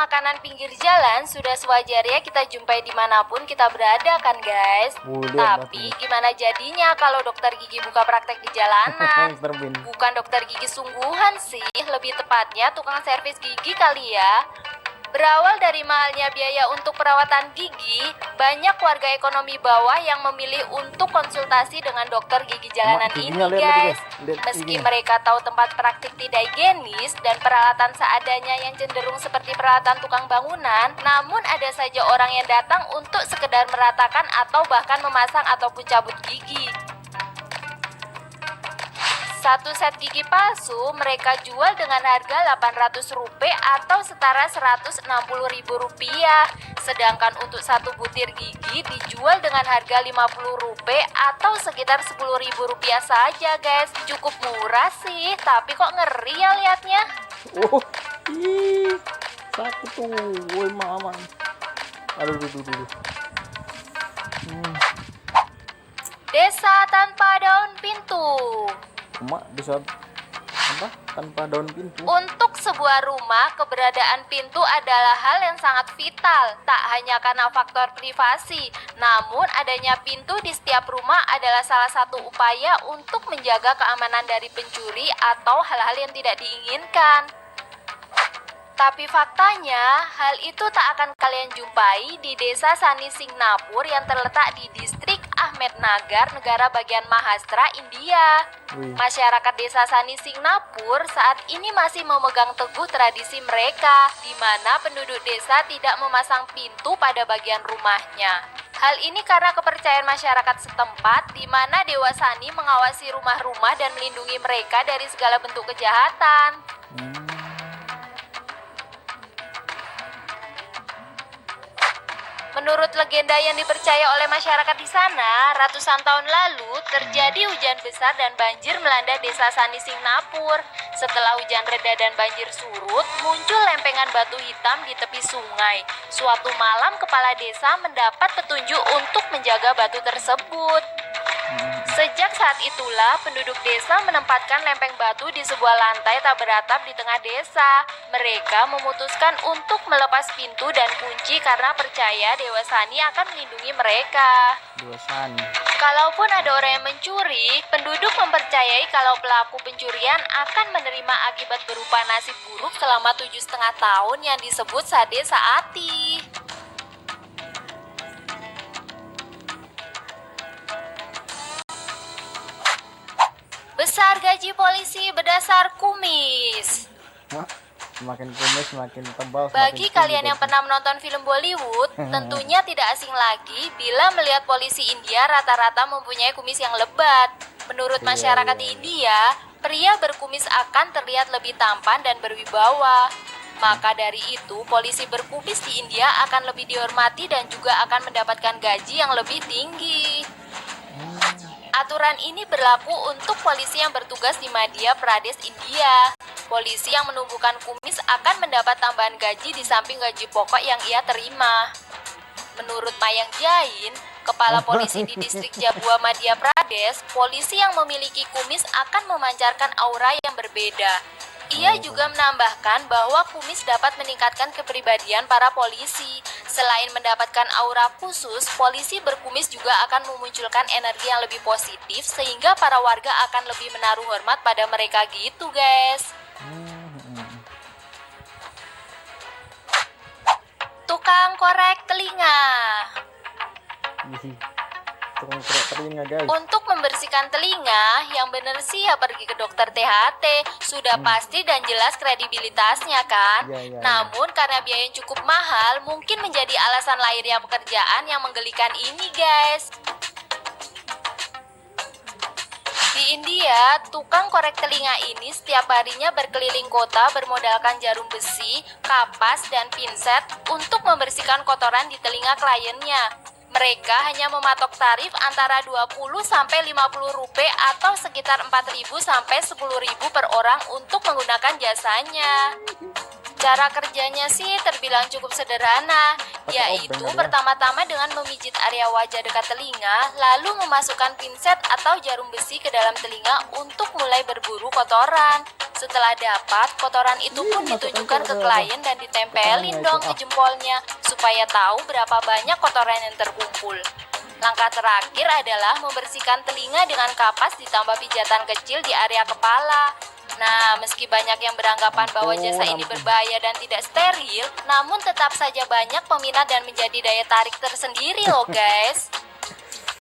makanan pinggir jalan sudah sewajarnya kita jumpai dimanapun kita berada kan guys. Tapi gimana jadinya kalau dokter gigi buka praktek di jalanan? Bukan dokter gigi sungguhan sih, lebih tepatnya tukang servis gigi kali ya. Berawal dari mahalnya biaya untuk perawatan gigi, banyak warga ekonomi bawah yang memilih untuk konsultasi dengan dokter gigi jalanan ini guys. Meski mereka tahu tempat praktik tidak higienis dan peralatan seadanya yang cenderung seperti peralatan tukang bangunan, namun ada saja orang yang datang untuk sekedar meratakan atau bahkan memasang ataupun cabut gigi. Satu set gigi palsu mereka jual dengan harga Rp800 atau setara Rp160.000. Sedangkan untuk satu butir gigi dijual dengan harga Rp50 atau sekitar Rp10.000 saja guys. Cukup murah sih, tapi kok ngeri ya liatnya. Oh, ih, sakit tuh, woi mama. Aduh. Desa tanpa daun pintu. Emak bisa apa tanpa daun pintu? Untuk sebuah rumah, keberadaan pintu adalah hal yang sangat vital. Tak hanya karena faktor privasi, namun adanya pintu di setiap rumah adalah salah satu upaya untuk menjaga keamanan dari pencuri atau hal-hal yang tidak diinginkan. Tapi faktanya, hal itu tak akan kalian jumpai di desa Sani Singnapur yang terletak di distrik Ahmednagar, negara bagian Maharashtra, India. Masyarakat desa Sani Singnapur saat ini masih memegang teguh tradisi mereka, di mana penduduk desa tidak memasang pintu pada bagian rumahnya. Hal ini karena kepercayaan masyarakat setempat, di mana Dewa Sani mengawasi rumah-rumah dan melindungi mereka dari segala bentuk kejahatan. Menurut legenda yang dipercaya oleh masyarakat di sana, ratusan tahun lalu terjadi hujan besar dan banjir melanda desa Sani Singnapur. Setelah hujan reda dan banjir surut, muncul lempengan batu hitam di tepi sungai. Suatu malam kepala desa mendapat petunjuk untuk menjaga batu tersebut. Sejak saat itulah penduduk desa menempatkan lempeng batu di sebuah lantai tak beratap di tengah desa. Mereka memutuskan untuk melepas pintu dan kunci karena percaya Dewa Sani akan melindungi mereka. Dewa Sani. Kalaupun ada orang yang mencuri, penduduk mempercayai kalau pelaku pencurian akan menerima akibat berupa nasib buruk selama 7,5 tahun yang disebut Sade Saati. Besar gaji polisi berdasar kumis. Hah? Semakin kumis semakin tebal. Bagi kalian yang pernah menonton film Bollywood, tentunya tidak asing lagi bila melihat polisi India rata-rata mempunyai kumis yang lebat. Menurut masyarakat di India, pria berkumis akan terlihat lebih tampan dan berwibawa. Maka dari itu, polisi berkumis di India akan lebih dihormati dan juga akan mendapatkan gaji yang lebih tinggi. Aturan ini berlaku untuk polisi yang bertugas di Madhya Pradesh, India. Polisi yang menumbuhkan kumis akan mendapat tambahan gaji di samping gaji pokok yang ia terima. Menurut Mayang Jain, kepala polisi di distrik Jabua, Madhya Pradesh, polisi yang memiliki kumis akan memancarkan aura yang berbeda. Ia juga menambahkan bahwa kumis dapat meningkatkan kepribadian para polisi. Selain mendapatkan aura khusus, polisi berkumis juga akan memunculkan energi yang lebih positif sehingga para warga akan lebih menaruh hormat pada mereka gitu, guys. Tukang korek telinga. Tukang korek telinga, guys. Untuk membersihkan telinga, yang benar sih ya pergi ke dokter THT. Sudah pasti dan jelas kredibilitasnya kan. Namun karena biaya yang cukup mahal, mungkin menjadi alasan lahirnya pekerjaan yang menggelikan ini, guys. Di India, tukang korek telinga ini setiap harinya berkeliling kota bermodalkan jarum besi, kapas, dan pinset untuk membersihkan kotoran di telinga kliennya. Mereka hanya mematok tarif antara Rp20-Rp50 atau sekitar Rp4.000 sampai Rp10.000 per orang untuk menggunakan jasanya. Cara kerjanya sih terbilang cukup sederhana, yaitu pertama-tama dengan memijit area wajah dekat telinga, lalu memasukkan pinset atau jarum besi ke dalam telinga untuk mulai berburu kotoran. Setelah dapat, kotoran itu pun ditunjukkan ke klien dan ditempelin dong ke jempolnya supaya tahu berapa banyak kotoran yang terkumpul. Langkah terakhir adalah membersihkan telinga dengan kapas ditambah pijatan kecil di area kepala. Nah, meski banyak yang beranggapan bahwa jasa ini berbahaya dan tidak steril, namun tetap saja banyak peminat dan menjadi daya tarik tersendiri loh guys.